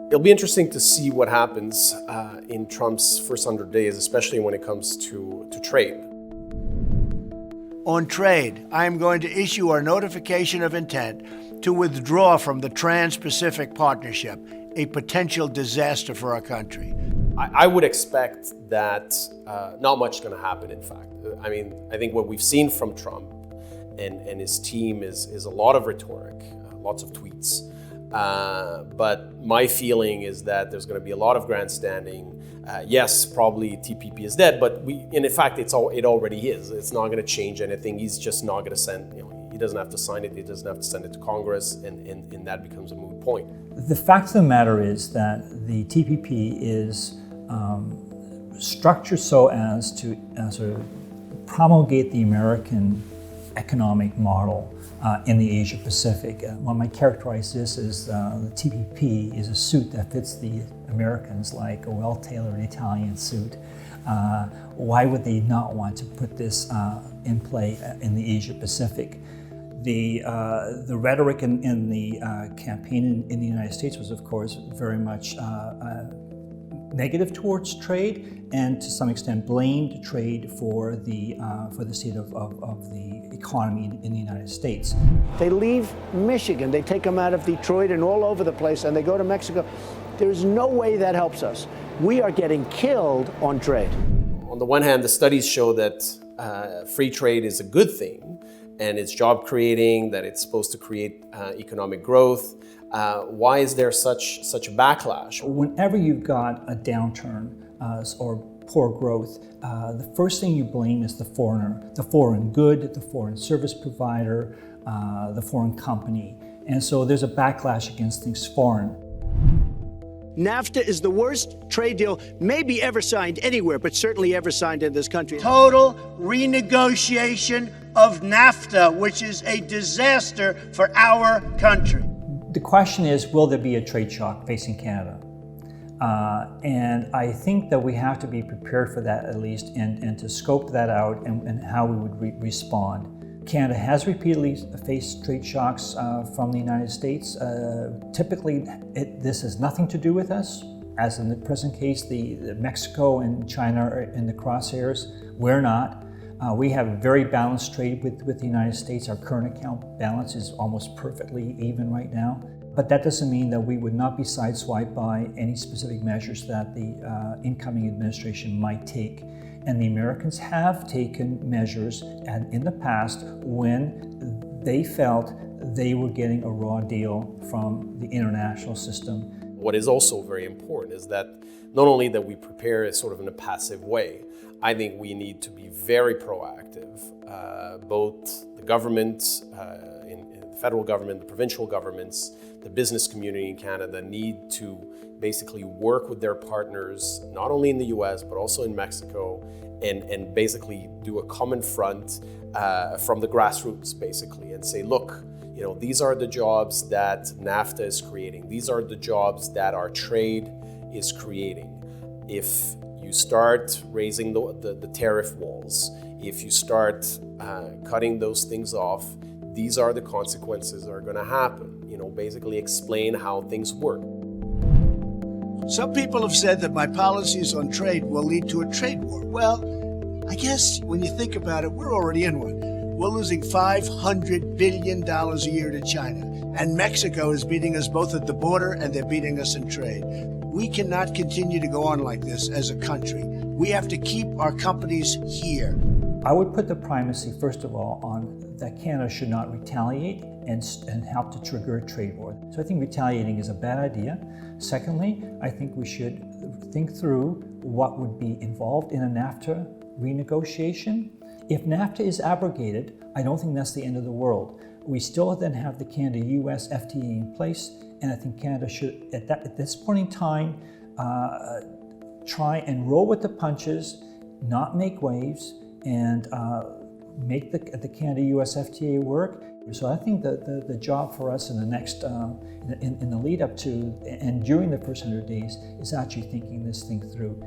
It'll be interesting to see what happens in Trump's first 100 days, especially when it comes to trade. On trade, I am going to issue our notification of intent to withdraw from the Trans-Pacific Partnership, a potential disaster for our country. I would expect that not much is going to happen, in fact. I mean, I think what we've seen from Trump and his team is a lot of rhetoric, lots of tweets. But my feeling is that there's going to be a lot of grandstanding. Yes, probably TPP is dead, but in fact, it already is. It's not going to change anything. He's just not going to send, he doesn't have to sign it. He doesn't have to send it to Congress, and that becomes a moot point. The fact of the matter is that the TPP is structured so as to sort of promulgate the American economic model in the Asia Pacific. One might characterize this as the TPP is a suit that fits the Americans like a well-tailored Italian suit. Why would they not want to put this in play in the Asia Pacific? The rhetoric in the campaign in the United States was, of course, very much negative towards trade, and to some extent blamed trade for the state of the economy in the United States. They leave Michigan, they take them out of Detroit and all over the place, and they go to Mexico. There's no way that helps us. We are getting killed on trade. On the one hand, the studies show that free trade is a good thing, and it's job creating, that it's supposed to create economic growth. Why is there such a backlash? Whenever you've got a downturn or poor growth, the first thing you blame is the foreigner, the foreign good, the foreign service provider, the foreign company. And so there's a backlash against things foreign. NAFTA is the worst trade deal maybe ever signed anywhere, but certainly ever signed in this country. Total renegotiation of NAFTA, which is a disaster for our country. The question is, will there be a trade shock facing Canada? And I think that we have to be prepared for that at least, and to scope that out and how we would respond. Canada has repeatedly faced trade shocks from the United States. Typically, this has nothing to do with us. As in the present case, the Mexico and China are in the crosshairs. We're not. We have a very balanced trade with the United States. Our current account balance is almost perfectly even right now. But that doesn't mean that we would not be sideswiped by any specific measures that the incoming administration might take. And the Americans have taken measures in the past when they felt they were getting a raw deal from the international system. What is also very important is that not only that we prepare as sort of in a passive way, I think we need to be very proactive. Both the government, in the federal government, the provincial governments, the business community in Canada need to basically work with their partners, not only in the US, but also in Mexico, and basically do a common front from the grassroots, basically, and say, look, these are the jobs that NAFTA is creating. These are the jobs that our trade is creating. If you start raising the tariff walls, if you start cutting those things off, these are the consequences that are going to happen. Basically explain how things work. Some people have said that my policies on trade will lead to a trade war. Well, I guess when you think about it, we're already in one. We're losing $500 billion a year to China, and Mexico is beating us both at the border and they're beating us in trade. We cannot continue to go on like this as a country. We have to keep our companies here. I would put the primacy, first of all, on that Canada should not retaliate and help to trigger a trade war. So I think retaliating is a bad idea. Secondly, I think we should think through what would be involved in a NAFTA renegotiation. If NAFTA is abrogated, I don't think that's the end of the world. We still then have the Canada-US FTA in place, and I think Canada should, at this point in time, try and roll with the punches, not make waves, and make the Canada-US FTA work. So I think that the job for us in the next, in the lead up to and during the first 100 days is actually thinking this thing through.